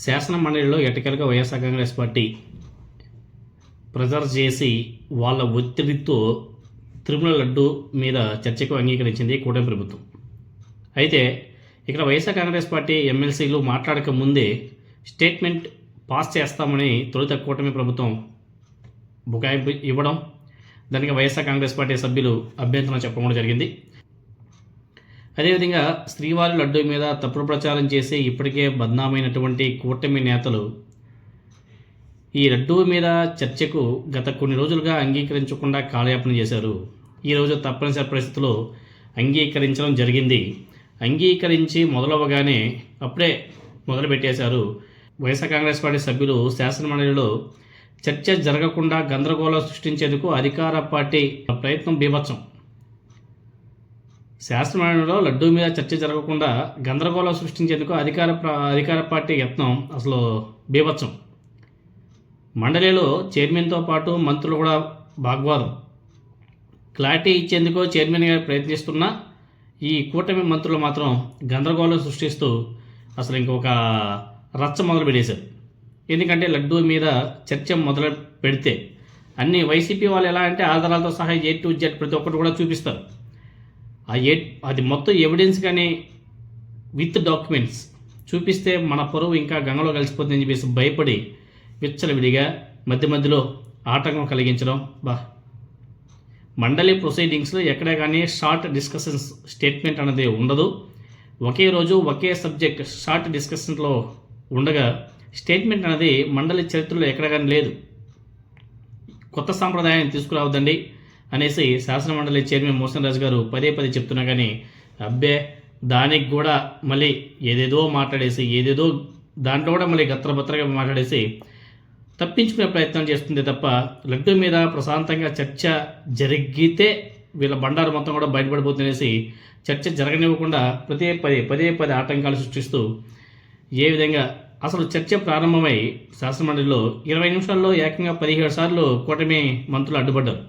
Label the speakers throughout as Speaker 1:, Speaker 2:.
Speaker 1: శాసన మండలిలో ఎట్టకేలకు వైఎస్ఆర్ కాంగ్రెస్ పార్టీ ప్రెజర్ చేసి వాళ్ళ ఒత్తిడితో తిరుమల లడ్డు మీద చర్చకు అంగీకరించింది కూటమి ప్రభుత్వం. అయితే ఇక్కడ వైఎస్ఆర్ కాంగ్రెస్ పార్టీ ఎమ్మెల్సీలు మాట్లాడక ముందే స్టేట్మెంట్ పాస్ చేస్తామని తొలుత కూటమి ప్రభుత్వం బుకాయింపు ఇవ్వడం, దానికి వైఎస్ఆర్ కాంగ్రెస్ పార్టీ సభ్యులు అభ్యంతరం చెప్పడం జరిగింది. అదేవిధంగా శ్రీవారి లడ్డు మీద తప్పుడు ప్రచారం చేసి ఇప్పటికే బద్నామైనటువంటి కూటమి నేతలు ఈ లడ్డు మీద చర్చకు గత కొన్ని రోజులుగా అంగీకరించకుండా కాలయాపన చేశారు. ఈరోజు తప్పనిసరి పరిస్థితుల్లో అంగీకరించడం జరిగింది. అంగీకరించి మొదలవగానే అప్పుడే మొదలుపెట్టేశారు. వైఎస్ఆర్ కాంగ్రెస్ పార్టీ సభ్యులు శాసనమండలిలో చర్చ జరగకుండా గందరగోళం సృష్టించేందుకు అధికార పార్టీ ప్రయత్నం బీభత్సం. శాసనమండలిలో లడ్డూ మీద చర్చ జరగకుండా గందరగోళం సృష్టించేందుకు అధికార పార్టీ యత్నం అసలు బీభత్సం. మండలిలో చైర్మన్తో పాటు మంత్రులు కూడా భాగవాదం. క్లారిటీ ఇచ్చేందుకు చైర్మన్ గారు ప్రయత్నిస్తున్నా ఈ కూటమి మంత్రులు మాత్రం గందరగోళం సృష్టిస్తూ అసలు ఇంకొక రచ్చ మొదలు పెట్టేశారు. ఎందుకంటే లడ్డూ మీద చర్చ మొదలు పెడితే అన్ని వైసీపీ వాళ్ళు ఎలా అంటే ఆధారాలతో సహా A to Z ప్రతి ఒక్కటి కూడా చూపిస్తారు. అది మొత్తం ఎవిడెన్స్ కానీ విత్ డాక్యుమెంట్స్ చూపిస్తే మన పరువు ఇంకా గంగలో కలిసిపోతుందని చెప్పేసి భయపడి విచ్చలవిడిగా మధ్యలో ఆటంకం కలిగించడం. మండలి ప్రొసీడింగ్స్లో ఎక్కడే కానీ షార్ట్ డిస్కషన్స్ స్టేట్మెంట్ అనేది ఉండదు. ఒకే రోజు ఒకే సబ్జెక్ట్ షార్ట్ డిస్కషన్లో ఉండగా స్టేట్మెంట్ అనేది మండలి చరిత్రలో ఎక్కడ కానీ లేదు. కొత్త సాంప్రదాయాన్ని తీసుకురావద్దండి అనేసి శాసనమండలి చైర్మన్ మోహన్ రాజు గారు పదే చెప్తున్నా కానీ అబ్బే దానికి కూడా మళ్ళీ ఏదేదో మాట్లాడేసి దాంట్లో కూడా మళ్ళీ గత్రబత్రగా మాట్లాడేసి తప్పించుకునే ప్రయత్నం చేస్తుంది తప్ప లడ్డు మీద ప్రశాంతంగా చర్చ జరిగితే వీళ్ళ బండారు మొత్తం కూడా బయటపడిపోతుందనేసి చర్చ జరగనివ్వకుండా పదే ఆటంకాలు సృష్టిస్తూ ఏ విధంగా అసలు చర్చ ప్రారంభమై శాసనమండలిలో 20 నిమిషాల్లో ఏకంగా 17 సార్లు కూటమి మంత్రులు అడ్డుపడ్డారు.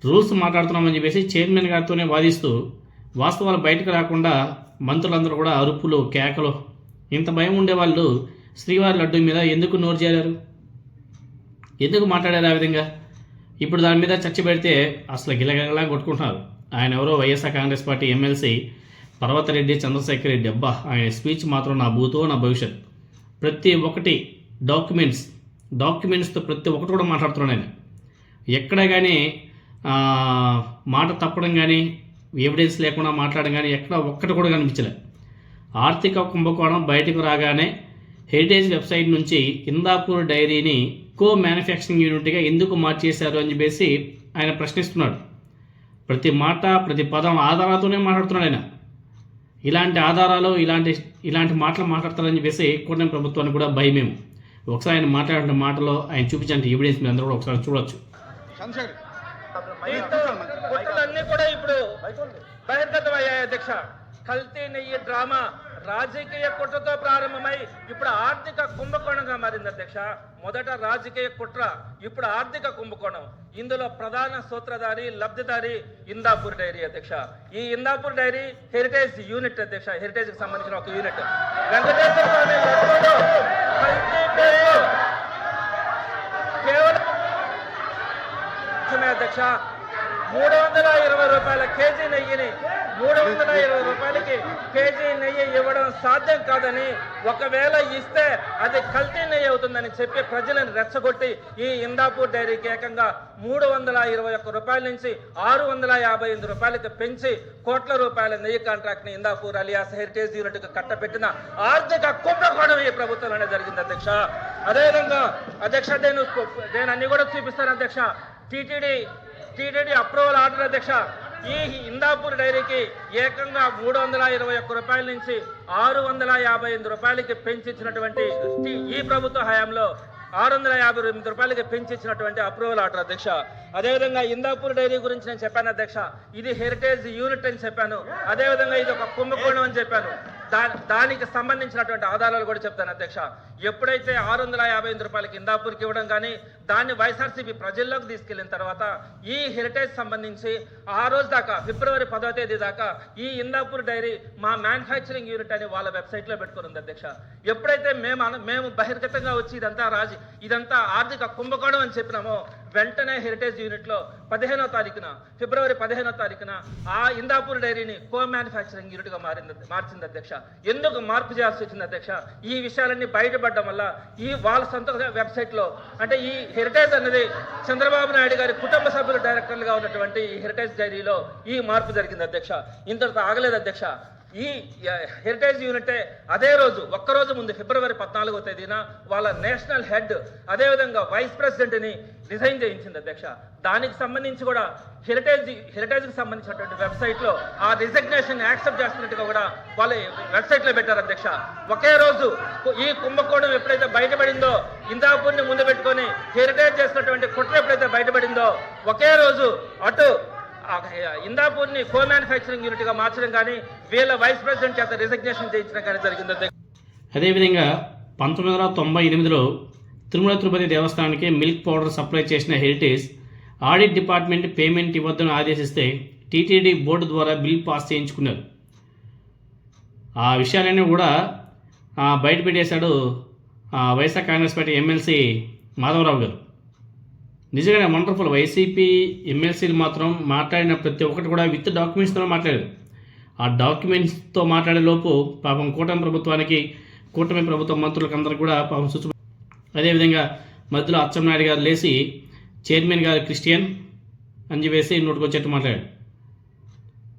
Speaker 1: రూల్స్ మాట్లాడుతున్నామని చెప్పేసి చైర్మన్ గారితోనే వాదిస్తూ వాస్తవాలు బయటకు రాకుండా మంత్రులందరూ కూడా అరుపులు కేకలు. ఇంత భయం ఉండేవాళ్ళు శ్రీవారి లడ్డు మీద ఎందుకు నోరు చేరారు, ఎందుకు మాట్లాడారు ఆ విధంగా? ఇప్పుడు దాని మీద చర్చ పెడితే అసలు గిలగిలా కొట్టుకుంటున్నారు. ఆయన ఎవరో వైఎస్ఆర్ కాంగ్రెస్ పార్టీ ఎమ్మెల్సీ పర్వతరెడ్డి చంద్రశేఖర్ రెడ్డి. ఆయన స్పీచ్ మాత్రం నా భూతో నా భవిష్యత్. ప్రతి ఒక్కటి డాక్యుమెంట్స్తో ప్రతి ఒక్కటి కూడా మాట్లాడుతున్నాడు ఆయన. ఎక్కడ కానీ మాట తప్పడం కానీ ఎవిడెన్స్ లేకుండా మాట్లాడడం కానీ ఎక్కడ ఒక్కటి కూడా కనిపించలే. ఆర్థిక కుంభకోణం బయటకు రాగానే హెరిటేజ్ వెబ్సైట్ నుంచి ఇందాపూర్ డైరీని మ్యానుఫ్యాక్చరింగ్ యూనిట్గా ఎందుకు మార్చేశారు అని చెప్పేసి ఆయన ప్రశ్నిస్తున్నాడు. ప్రతి మాట ప్రతి పదం ఆధారాలతోనే మాట్లాడుతున్నాడు ఆయన. ఇలాంటి ఆధారాలు ఇలాంటి మాటలు మాట్లాడతారని చెప్పేసి కూటమి ప్రభుత్వానికి కూడా భయమేమో. ఒకసారి ఆయన మాట్లాడిన మాటలో ఆయన చూపించే ఎవిడెన్స్ మీరు అందరూ కూడా ఒకసారి చూడొచ్చు.
Speaker 2: కూడా ఇప్పుడు బహిర్గతమయ్యాయి అధ్యక్ష. కల్తీ నెయ్యి డ్రామా రాజకీయ కుట్రతో ప్రారంభమై ఇప్పుడు ఆర్థిక కుంభకోణంగా మారింది అధ్యక్ష. మొదట రాజకీయ కుట్ర, ఇప్పుడు ఆర్థిక కుంభకోణం. ఇందులో ప్రధాన సూత్రధారి లబ్ధిదారి ఇందాపూర్ డైరీ అధ్యక్ష. ఈ ఇందాపూర్ డైరీ హెరిటేజ్ యూనిట్ అధ్యక్ష. హెరిటేజ్ కి సంబంధించిన ఒక యూనిట్. వెంకటేశ్వర స్వామి లడ్డూలో కల్తీ పేరు కేవలం అధ్యక్ష 320 రూపాయల కేజీ నెయ్యిని 320 రూపాయలకి కేజీ నెయ్యి ఇవ్వడం సాధ్యం కాదని, ఒకవేళ ఇస్తే అది కల్తీ నెయ్యి అవుతుందని చెప్పి ప్రజలను రెచ్చగొట్టి ఈ ఇందాపూర్ డైరీకి ఏకంగా 321 రూపాయల నుంచి 658 రూపాయలకి పెంచి కోట్ల రూపాయల నెయ్యి కాంట్రాక్ట్ ని ఇందాపూర్ అలియాస్ హెరిటేజ్ యూనిట్ కు కట్టబెట్టిన ఆర్థిక కుంభకోణం ఈ ప్రభుత్వంలోనే జరిగింది అధ్యక్ష. అదేవిధంగా అధ్యక్ష నేను అన్ని కూడా చూపిస్తాను అధ్యక్ష. టీటీడీ అప్రూవల్ ఆర్డర్ అధ్యక్ష. ఈ ఇందాపూర్ డైరీకి ఏకంగా 321 రూపాయల నుంచి 658 రూపాయలకి పెంచిచ్చినటువంటి ఈ ప్రభుత్వ హయాంలో 658 రూపాయలకి పెంచిచ్చినటువంటి అప్రూవల్ ఆర్డర్ అధ్యక్ష. అదేవిధంగా ఇందాపూర్ డైరీ గురించి నేను చెప్పాను అధ్యక్ష. ఇది హెరిటేజ్ యూనిట్ అని చెప్పాను. అదేవిధంగా ఇది ఒక కుంభకోణం అని చెప్పాను. దానికి సంబంధించినటువంటి ఆధారాలు కూడా చెప్తాను అధ్యక్ష. ఎప్పుడైతే 658 రూపాయలకి ఇందాపూర్కి ఇవ్వడం కానీ దాన్ని వైఎస్ఆర్సీపీ ప్రజల్లోకి తీసుకెళ్లిన తర్వాత ఈ హెరిటేజ్ సంబంధించి ఆ రోజు దాకా ఫిబ్రవరి 10వ తేదీ దాకా ఈ ఇందాపూర్ డైరీ మా మ్యానుఫ్యాక్చరింగ్ యూనిట్ అని వాళ్ళ వెబ్సైట్లో పెట్టుకుని అధ్యక్ష. ఎప్పుడైతే మేము బహిర్గతంగా వచ్చి ఇదంతా ఆర్థిక కుంభకోణం అని చెప్పినామో వెంటనే హెరిటేజ్ యూనిట్లో ఫిబ్రవరి 15వ తారీఖున ఆ ఇందాపూర్ డైరీని కో మ్యానుఫ్యాక్చరింగ్ యూనిట్ గా మార్చింది అధ్యక్ష. ఎందుకు మార్పు చేయాల్సి వచ్చింది అధ్యక్ష? ఈ విషయాలన్నీ బయటపడడం వల్ల ఈ వాళ్ళ సొంత వెబ్సైట్ లో అంటే ఈ హెరిటేజ్ అనేది చంద్రబాబు నాయుడు గారి కుటుంబ సభ్యులు డైరెక్టర్లుగా ఉన్నటువంటి ఈ హెరిటేజ్ డైరీలో ఈ మార్పు జరిగింది అధ్యక్ష. ఇంతటితో ఆగలేదు అధ్యక్ష. ఈ హెరిటేజ్ యూనిట్ అదే రోజు ఒక్కరోజు ముందు ఫిబ్రవరి 14వ తేదీన వాళ్ళ నేషనల్ హెడ్ అదేవిధంగా వైస్ ప్రెసిడెంట్ని రిజైన్ చేయించింది అధ్యక్ష. దానికి సంబంధించి కూడా హెరిటేజ్కి సంబంధించినటువంటి వెబ్సైట్లో ఆ రిజగ్నేషన్ యాక్సెప్ట్ చేస్తున్నట్టుగా కూడా వాళ్ళ వెబ్సైట్లో పెట్టారు అధ్యక్ష. ఒకే రోజు ఈ కుంభకోణం ఎప్పుడైతే బయటపడిందో ఇందాపూర్ని ముందు పెట్టుకొని హెరిటేజ్ చేసినటువంటి కుట్ర ఎప్పుడైతే బయటపడిందో ఒకే రోజు అటు ఇందాపూర్ని కో మ్యానుఫ్యాక్చరింగ్ యూనిట్ గా మార్చడం కానీ వీళ్ళ వైస్ ప్రెసిడెంట్ చేత రిజగ్నేషన్ చేయించడం కానీ జరిగింది.
Speaker 1: అదేవిధంగా 1998లో తిరుమల తిరుపతి దేవస్థానానికి మిల్క్ పౌడర్ సప్లై చేసిన హెరిటేజ్ ఆడిట్ డిపార్ట్మెంట్ పేమెంట్ ఇవ్వద్దని ఆదేశిస్తే టీటీడీ బోర్డు ద్వారా బిల్ పాస్ చేయించుకున్నారు. ఆ విషయాలన్నీ కూడా బయట పెట్టేశాడు వైఎస్ఆర్ కాంగ్రెస్ పార్టీ ఎమ్మెల్సీ మాధవరావు గారు. నిజంగానే వండర్ఫుల్. వైసీపీ ఎమ్మెల్సీలు మాత్రం మాట్లాడిన ప్రతి ఒక్కటి కూడా విత్ డాక్యుమెంట్స్తో మాట్లాడారు. ఆ డాక్యుమెంట్స్తో మాట్లాడే లోపు పాపం కూటమి ప్రభుత్వ మంత్రులకు అందరికి కూడా పాపం సుచ్చు. అదేవిధంగా మధ్యలో అచ్చెన్నాయుడు గారు లేచి చైర్మన్ గారు క్రిస్టియన్ అని చెప్పేసి నోటుకు వచ్చేట్టు మాట్లాడాడు.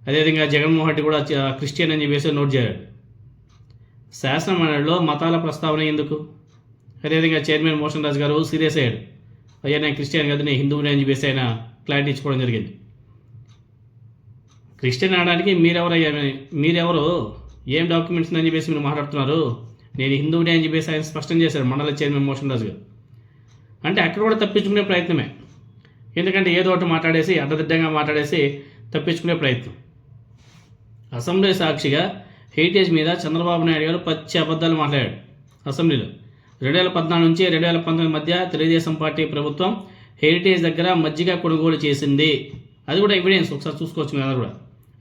Speaker 1: అదేవిధంగా జగన్మోహన్ రెడ్డి కూడా క్రిస్టియన్ అని చెప్పేసి నోట్ చేశాడు. శాసనమండలిలో మతాల ప్రస్తావన ఎందుకు? అదేవిధంగా చైర్మన్ మోషన్ రాజు గారు సీరియస్ అయ్యాడు. అయ్యా నేను క్రిస్టియన్ కాదు నేను హిందువుని అని చెప్పేసి ఆయన క్లారిటీ ఇచ్చుకోవడం జరిగింది. క్రిస్టియన్ అనడానికి మీరెవరు ఏం డాక్యుమెంట్స్ అని చెప్పేసి మీరు మాట్లాడుతున్నారు? నేను హిందువుని అని చెప్పేసి ఆయన స్పష్టం చేశారు మండల చైర్మన్ మోషన్ రాజు గారు. అంటే అక్కడ కూడా తప్పించుకునే ప్రయత్నమే. ఎందుకంటే ఏదో ఒకటి మాట్లాడేసి అడ్డదిడ్డంగా మాట్లాడేసి తప్పించుకునే ప్రయత్నం. అసెంబ్లీ సాక్షిగా హెరిటేజ్ మీద చంద్రబాబు నాయుడు గారు పచ్చి అబద్ధాలు మాట్లాడాడు అసెంబ్లీలో. 2014 నుంచి 2019 మధ్య తెలుగుదేశం పార్టీ ప్రభుత్వం హెరిటేజ్ దగ్గర మజ్జిగ కొనుగోలు చేసింది. అది కూడా ఎవిడెన్స్ ఒకసారి చూసుకోవచ్చు మీరు కూడా.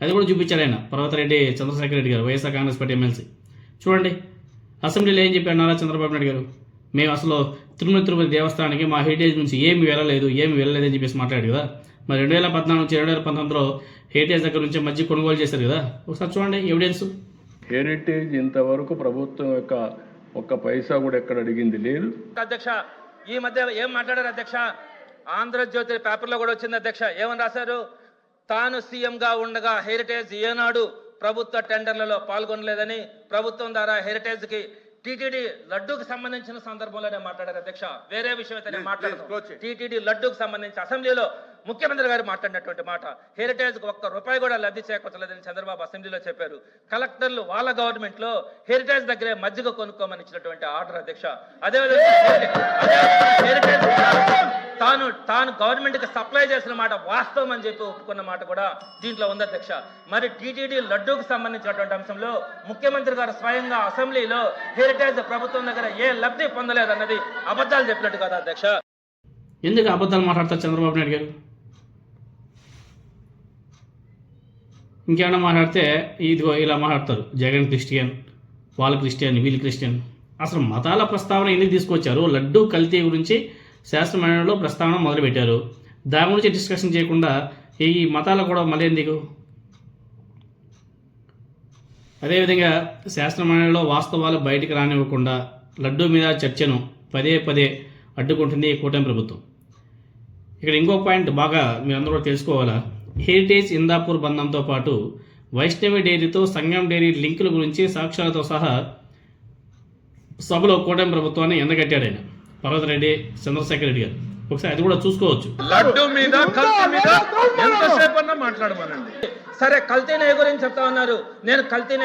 Speaker 1: అది కూడా చూపించారు ఆయన పర్వతరెడ్డి చంద్రశేఖర్ రెడ్డి గారు వైఎస్ఆర్ కాంగ్రెస్ పార్టీ ఎమ్మెల్సీ. చూడండి అసెంబ్లీలో ఏం చెప్పారు నారా చంద్రబాబు నాయుడు గారు. మేము అసలు తిరుమల తిరుపతి దేవస్థానానికి మా హెరిటేజ్ నుంచి ఏమి వెళ్ళలేదని చెప్పేసి మాట్లాడారు కదా. మరి 2014 నుంచి 2019లో హెరిటేజ్ దగ్గర నుంచి మజ్జిగ కొనుగోలు చేశారు కదా. ఒకసారి చూడండి ఎవిడెన్స్.
Speaker 3: హెరిటేజ్ ఇంతవరకు ప్రభుత్వం యొక్క ఒక్క పైసా కూడా ఎక్కడ అడిగింది లేదు
Speaker 2: అధ్యక్ష. ఈ మధ్య ఏం మాట్లాడారు అధ్యక్ష? ఆంధ్రజ్యోతి పేపర్లో కూడా వచ్చింది అధ్యక్ష. ఏమని రాశారు? తాను సీఎంగా ఉండగా హెరిటేజ్ ఏనాడు ప్రభుత్వ టెండర్లలో పాల్గొనలేదని ప్రభుత్వం ద్వారా హెరిటేజ్కి టీటీడీ లడ్డూకి సంబంధించిన సందర్భంలోనే మాట్లాడారు అధ్యక్ష. వేరే విషయం అయితే నేను మాట్లాడతాను. టీటీడీ లడ్డూకి సంబంధించి అసెంబ్లీలో ముఖ్యమంత్రి గారు మాట్లాడినటువంటి మాట హెరిటేజ్కి ₹1 కూడా లబ్ధి చేకూర్చలేదని చంద్రబాబు అసెంబ్లీలో చెప్పారు. కలెక్టర్లు వాళ్ళ గవర్నమెంట్ లో హెరిటేజ్ దగ్గరే మజ్జిగ కొనుక్కోమని ఇచ్చినటువంటి ఆర్డర్ అధ్యక్ష. అదేవిధంగా హెరిటేజ్ తాను గవర్నమెంట్ కి సప్లై చేసిన మాట వాస్తవం అని చెప్పి ఒప్పుకున్న మాట కూడా దీంట్లో ఉంది అధ్యక్ష. మరి టీటీడీ లడ్డూకి సంబంధించినటువంటి అంశంలో ముఖ్యమంత్రి గారు స్వయంగా అసెంబ్లీలో హెరిటేజ్ ప్రభుత్వం దగ్గర ఏ లబ్ధి పొందలేదన్నది అబద్ధాలు చెప్పినట్టు కదా అధ్యక్ష.
Speaker 1: ఎందుకు అబద్ధాలు మాట్లాడతారు చంద్రబాబు నాయుడు గారు? ఇంకేమైనా మాట్లాడితే ఇదిగో ఇలా మాట్లాడతారు. జగన్ క్రిస్టియన్, వాళ్ళు క్రిస్టియన్, వీళ్ళు క్రిస్టియన్. అసలు మతాల ప్రస్తావన ఎందుకు తీసుకొచ్చారు? లడ్డూ కల్తీ గురించి శాసనమండలిలో ప్రస్తావన మొదలుపెట్టారు. దాని గురించి డిస్కషన్ చేయకుండా ఈ మతాల కూడా మళ్ళీ ఎందుకు? అదేవిధంగా శాసనమండలిలో వాస్తవాలు బయటికి రానివ్వకుండా లడ్డూ మీద చర్చను పదే అడ్డుకుంటుంది కూటమి ప్రభుత్వం. ఇక్కడ ఇంకో పాయింట్ బాగా మీరందరూ కూడా తెలుసుకోవాలా. హెరిటేజ్ ఇందాపూర్ బంధంతో పాటు వైష్ణవి డైరీతో సంగం డైరీ లింకుల గురించి సాక్ష్యాలతో సహా సభలో కూటమి ప్రభుత్వాన్ని ఎండగట్టాడు ఆయన పర్వతరెడ్డి చంద్రశేఖర్ రెడ్డి గారు. ఒకసారి అది కూడా చూసుకోవచ్చు.
Speaker 3: లడ్డు మీద కల్తీ మీద ఎంతసేపు అన్నా మాట్లాడమనండి.
Speaker 2: సరే కల్తీ నెయ్యి గురించి చెప్తా ఉన్నారు. నేను కల్తీ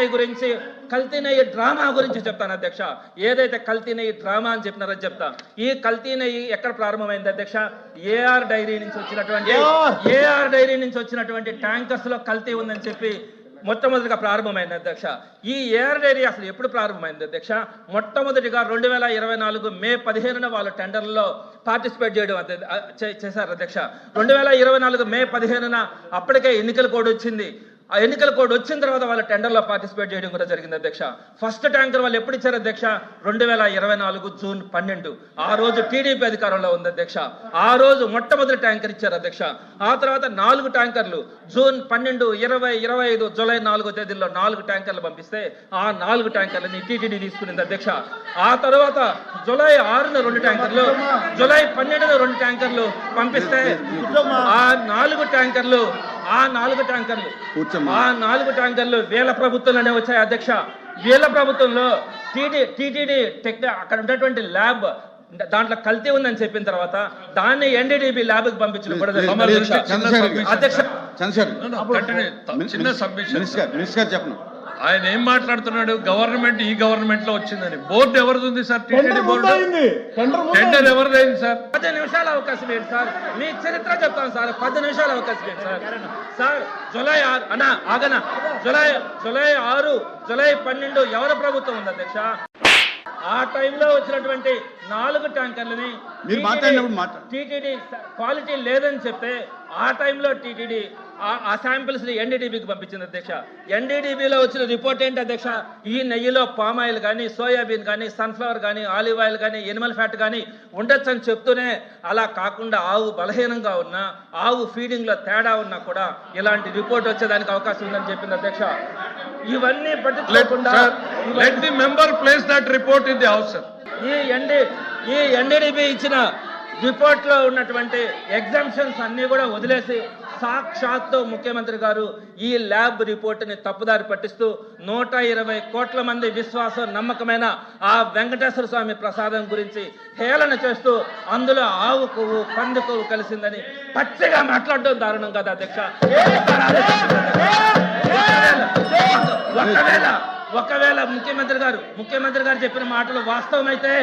Speaker 2: నెయ్యి డ్రామా గురించి చెప్తాను అధ్యక్ష. ఏదైతే కల్తీ నెయ్యి డ్రామా అని చెప్పినారో చెప్తా. ఈ కల్తీ నెయ్యి ఎక్కడ ప్రారంభమైంది అధ్యక్ష? ఏఆర్ డైరీ నుంచి వచ్చినటువంటి ట్యాంకర్స్ లో కల్తీ ఉందని చెప్పి మొట్టమొదటిగా ప్రారంభమైంది అధ్యక్ష. ఈ ఏఆర్ డైరీ అసలు ఎప్పుడు ప్రారంభమైంది అధ్యక్ష? మొట్టమొదటిగా 2024 మే 15న వాళ్ళు టెండర్లో పార్టిసిపేట్ చేయడం చేశారు అధ్యక్ష. 2024 మే 15న అప్పటికే ఎన్నికల కోడ్ వచ్చింది. ఆ ఎన్నికల కోడ్ వచ్చిన తర్వాత వాళ్ళ టెండర్లో పార్టిసిపేట్ చేయడం కూడా జరిగింది అధ్యక్ష. ఫస్ట్ ట్యాంకర్ వాళ్ళు ఎప్పుడు ఇచ్చారు అధ్యక్ష? 2024 జూన్ 12. ఆ రోజు టీడీపీ అధికారంలో ఉంది అధ్యక్ష. ఆ రోజు మొట్టమొదటి ట్యాంకర్ ఇచ్చారు అధ్యక్ష. ఆ తర్వాత 4 ట్యాంకర్లు జూన్ 12, 20, 25, జూలై 4 తేదీల్లో 4 ట్యాంకర్లు పంపిస్తే ఆ 4 ట్యాంకర్లని టీటీడీ తీసుకునింది అధ్యక్ష. ఆ తర్వాత జూలై 6న 2 ట్యాంకర్లు, జూలై 12న 2 ట్యాంకర్లు పంపిస్తే ఆ 4 ట్యాంకర్లు వీళ్ళ ప్రభుత్వంలోనే వచ్చాయి అధ్యక్ష. వీళ్ళ ప్రభుత్వంలో టీటీడీ అక్కడ ఉన్నటువంటి ల్యాబ్ దాంట్లో కల్తీ ఉందని చెప్పిన తర్వాత దాన్ని ఎన్డీడీబీ ల్యాబ్కి పంపించడం కూడా అధ్యక్ష.
Speaker 4: చిన్న సబ్మిషన్ చెప్పను. ఆయన ఏం మాట్లాడుతున్నాడు? గవర్నమెంట్ ఈ గవర్నమెంట్ లో వచ్చిందని. బోర్డు ఎవరిది ఉంది సార్? TTD board. టెండర్ ఎవరిదైంది సార్?
Speaker 2: 10 నిమిషాలు అవకాశం ఏంటి సార్? మీ చరిత్ర చెప్తాను సార్. 10 నిమిషాలు అవకాశం ఏంటి సార్? సార్ జూలై 6 అన్నా ఆగనా, జూలై 6, జూలై 12 ఎవరి ప్రభుత్వం ఉంది అధ్యక్ష? ఆ టైంలో వచ్చినటువంటి 4 ట్యాంకర్లని టీటీడీ క్వాలిటీ లేదని చెప్తే ఆ టైంలో టీటీడీ ఆ శాంపిల్స్ ని ఎన్డీడీబీకి పంపించింది అధ్యక్ష. ఎన్డీడీబీలో వచ్చిన రిపోర్ట్ ఏంటి అధ్యక్ష? ఈ నెయ్యిలో పామ్ ఆయిల్ కానీ, సోయాబీన్ కానీ, సన్ఫ్లవర్ కానీ, ఆలివ్ ఆయిల్ కానీ, ఎనిమల్ ఫ్యాట్ కానీ ఉండొచ్చు అని చెప్తూనే అలా కాకుండా ఆవు బలహీనంగా ఉన్నా, ఆవు ఫీడింగ్ లో తేడా ఉన్నా కూడా ఇలాంటి రిపోర్ట్ వచ్చేదానికి అవకాశం ఉందని చెప్పింది అధ్యక్ష. ఇవన్నీ పట్టించుకోకుండా
Speaker 4: let the member place that report in the house.
Speaker 2: ఈ ఎన్డీడీబీ ఇచ్చిన రిపోర్ట్ లో ఉన్నటువంటి ఎగ్జామ్షన్స్ అన్ని కూడా వదిలేసి సాక్షాత్తు ముఖ్యమంత్రి గారు ఈ ల్యాబ్ రిపోర్టుని తప్పుదారి పట్టిస్తూ 120 కోట్ల మంది విశ్వాసం నమ్మకమైన ఆ వెంకటేశ్వర స్వామి ప్రసాదం గురించి హేళన చేస్తూ అందులో ఆవు కొవ్వు పంది కొవ్వు కలిసిందని పచ్చిగా మాట్లాడడం దారుణం కదా అధ్యక్ష. ఒకవేళ ముఖ్యమంత్రి గారు చెప్పిన మాటలు వాస్తవమైతే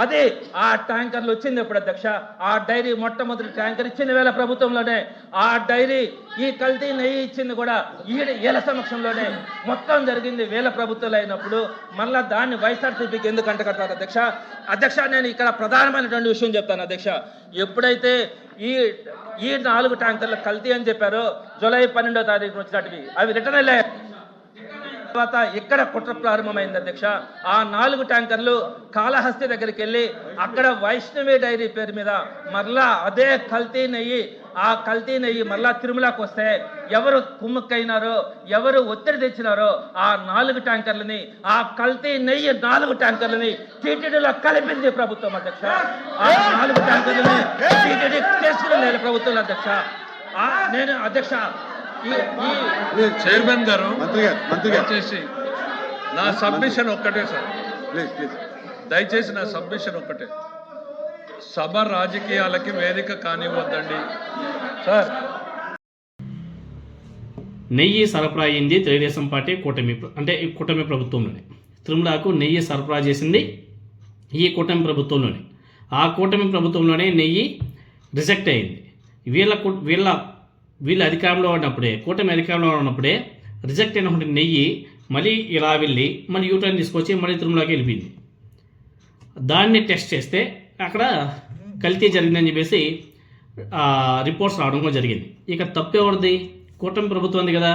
Speaker 2: అది ఆ ట్యాంకర్లు వచ్చింది ఎప్పుడు అధ్యక్ష? ఆ డైరీ మొట్టమొదటి ట్యాంకర్ ఇచ్చింది వీళ్ళ ప్రభుత్వంలోనే. ఆ డైరీ ఈ కల్తీ నెయ్యి ఇచ్చింది కూడా వీళ్ళ సమక్షంలోనే. మొత్తం జరిగింది వీళ్ళ ప్రభుత్వాలు అయినప్పుడు మళ్ళా దాన్ని వైఎస్ఆర్సీపీకి ఎందుకు అంటకట్టారు అధ్యక్ష? నేను ఇక్కడ ప్రధానమైనటువంటి విషయం చెప్తాను అధ్యక్ష. ఎప్పుడైతే ఈ 4 ట్యాంకర్లు కల్తీ అని చెప్పారో జూలై 12వ తారీఖున వచ్చినట్టువి అవి రిటర్న్ వెళ్ళాయి. తర్వాత ఇక్కడ కుట్ర ప్రారంభమైంది అధ్యక్ష. ఆ 4 ట్యాంకర్లు కాళహస్తి దగ్గరికి వెళ్ళి అక్కడ వైష్ణవి డైరీ పేరు మీద మరలా అదే కల్తీ నెయ్యి మరలా తిరుమలకు వస్తే ఎవరు కుమ్ముక్కైనారో, ఎవరు ఒత్తిడి తెచ్చినారో ఆ 4 ట్యాంకర్లని, ఆ కల్తీ నెయ్యి 4 ట్యాంకర్లని టీటీడీలో కలిపింది ప్రభుత్వం అధ్యక్ష. ఆ 4 ట్యాంకర్లని టీటీడీ చేసుకుని ప్రభుత్వం అధ్యక్ష. నేను అధ్యక్ష
Speaker 4: చైర్మన్ గారు దయచేసి నా సబ్మిషన్ ఒక్కటే సార్, దయచేసి నా సబ్మిషన్ ఒక్కటే. సభ రాజకీయాలకి వేదిక కానివ్వద్దండి సార్.
Speaker 1: నెయ్యి సరఫరా అయింది తెలుగుదేశం పార్టీ కూటమి ప్రభుత్వంలోనే. తిరుమలకు నెయ్యి సరఫరా చేసింది ఈ కూటమి ప్రభుత్వంలోనే. ఆ కూటమి ప్రభుత్వంలోనే నెయ్యి రిజెక్ట్ అయింది. వీళ్ళ అధికారంలో ఉన్నప్పుడే, కూటమి అధికారంలో ఉన్నప్పుడే రిజెక్ట్ అయినటువంటి నెయ్యి మళ్ళీ ఇలా వెళ్ళి మళ్ళీ యూటర్న్ తీసుకొచ్చి మళ్ళీ తిరుమలకి వెళ్ళిపోయింది. దాన్ని టెస్ట్ చేస్తే అక్కడ కల్తీ జరిగిందని చెప్పేసి రిపోర్ట్స్ రావడం కూడా జరిగింది. ఇక తప్పేవరిది? కూటమి ప్రభుత్వం కదా,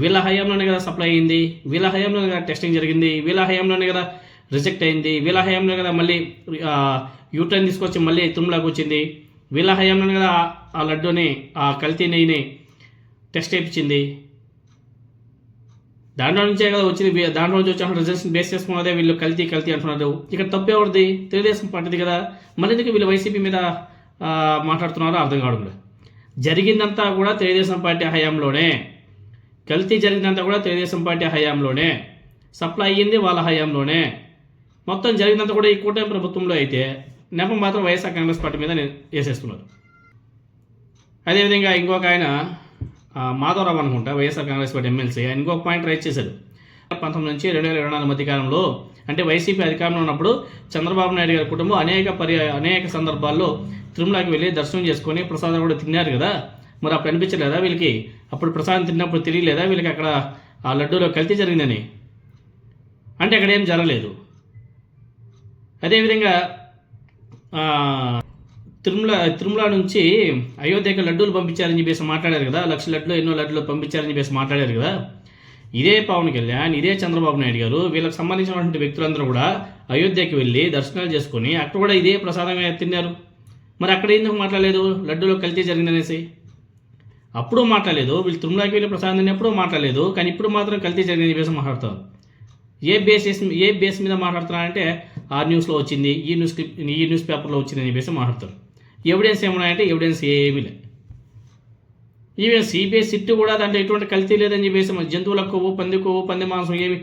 Speaker 1: వీళ్ళ హయాంలోనే కదా సప్లై అయింది, వీళ్ళ హయాంలోనే కదా టెస్టింగ్ జరిగింది, వీళ్ళ హయాంలోనే కదా రిజెక్ట్ అయింది, వీళ్ళ హయాంలోనే కదా మళ్ళీ యూటర్న్ తీసుకొచ్చి మళ్ళీ తిరుమలకి వచ్చింది, వీళ్ళ హయాంలోనే కదా ఆ లడ్డూని, ఆ కల్తీ నెయ్యిని టెస్ట్ చేయించింది. దాంట్లో నుంచే కదా వచ్చింది. దాంట్లో నుంచి వచ్చి రిజల్ట్స్ బేస్ చేసుకున్నదే వీళ్ళు కల్తీ అంటున్నారు. ఇక్కడ తప్పు ఎవరిది? తెలుగుదేశం పార్టీది కదా. మళ్ళీ ఎందుకు వీళ్ళు వైసీపీ మీద మాట్లాడుతున్నారో అర్థం కావడం లేదు. జరిగిందంతా కూడా తెలుగుదేశం పార్టీ హయాంలోనే, కల్తీ జరిగిందంతా కూడా తెలుగుదేశం పార్టీ హయాంలోనే, సప్లై అయ్యింది వాళ్ళ హయాంలోనే, మొత్తం జరిగిందంతా కూడా ఈ కూటమి ప్రభుత్వంలో అయితే నెపం మాత్రం వైఎస్ఆర్ కాంగ్రెస్ పార్టీ మీద వేసేస్తున్నారు. అదేవిధంగా ఇంకొక ఆయన మాధవరావు అనుకుంటా, వైఎస్ఆర్ కాంగ్రెస్ పార్టీ ఎమ్మెల్సీ, ఆయన ఇంకొక పాయింట్ రైజ్ చేశారు. 2019 నుంచి 2024 మధ్య కాలంలో, అంటే వైసీపీ అధికారంలో ఉన్నప్పుడు చంద్రబాబు నాయుడు గారి కుటుంబం అనేక సందర్భాల్లో తిరుమలకి వెళ్ళి దర్శనం చేసుకొని ప్రసాదం కూడా తిన్నారు కదా. మరి అప్పుడు అనిపించలేదా వీళ్ళకి? అప్పుడు ప్రసాదం తిన్నప్పుడు తెలియలేదా వీళ్ళకి అక్కడ ఆ లడ్డూలో కల్తీ జరిగిందని. అంటే అక్కడ ఏం జరగలేదు. అదేవిధంగా తిరుమల నుంచి అయోధ్యకి లడ్డూలు పంపించారని చెప్పేసి మాట్లాడారు కదా, 1,00,000 లడ్లు ఎన్నో లడ్లు పంపించారని చెప్పేసి మాట్లాడారు కదా. ఇదే పవన్ కళ్యాణ్, ఇదే చంద్రబాబు నాయుడు గారు, వీళ్ళకి సంబంధించినటువంటి వ్యక్తులందరూ కూడా అయోధ్యకి వెళ్ళి దర్శనాలు చేసుకొని అక్కడ కూడా ఇదే ప్రసాదమే తిన్నారు. మరి అక్కడ ఎందుకు మాట్లాడలేదు లడ్డూలో కల్తీ జరిగిందనేసి? అప్పుడు మాట్లాడలేదు. వీళ్ళు తిరుమలకి వెళ్ళి ప్రసాదం తిన్నప్పుడు మాట్లాడలేదు, కానీ ఇప్పుడు మాత్రం కల్తీ జరిగిందని చెప్పేసి మాట్లాడతారు. ఏ బేస్ మీద మాట్లాడుతున్నారంటే ఆ న్యూస్లో వచ్చింది, ఈ న్యూస్ పేపర్లో వచ్చిందని చెప్పేసి మాట్లాడతారు. ఎవిడెన్స్ ఏమున్నాయంటే ఎవిడెన్స్ ఏమీ లేదు. ఈవెన్ సిబిఐ సిట్టు కూడా దాంట్లో ఎటువంటి కల్తీ లేదని చెప్పేసి జంతువుల కొవ్వు, పంది మాంసం ఏమి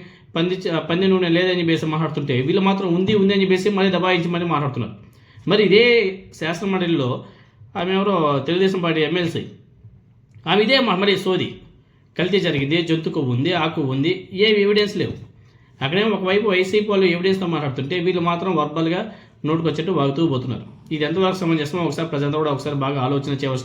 Speaker 1: పంది నూనె లేదని చెప్పేసి మాట్లాడుతుంటే వీళ్ళు మాత్రం ఉంది అని చెప్పేసి మళ్ళీ దబాయించి మళ్ళీ మాట్లాడుతున్నారు. మరి ఇదే శాసనమండలిలో ఆమె ఎవరో తెలుగుదేశం పార్టీ ఎమ్మెల్సీ, ఆమె ఇదే మరి సోది కల్తీ జరిగింది, జంతు కొవ్వు ఉంది, ఆకు ఉంది, ఏమి ఎవిడెన్స్ లేవు. అక్కడేమో ఒకవైపు వైసీపీ వాళ్ళు ఎవిడెన్స్తో మాట్లాడుతుంటే వీళ్ళు మాత్రం వర్బల్గా నోటుకొచ్చేట్టు వాగుతూ పోతున్నారు. ఇది ఎంతవరకు సమంజసమో ఒకసారి ప్రజలంతా కూడా ఒకసారి బాగా ఆలోచన చేయవలసిన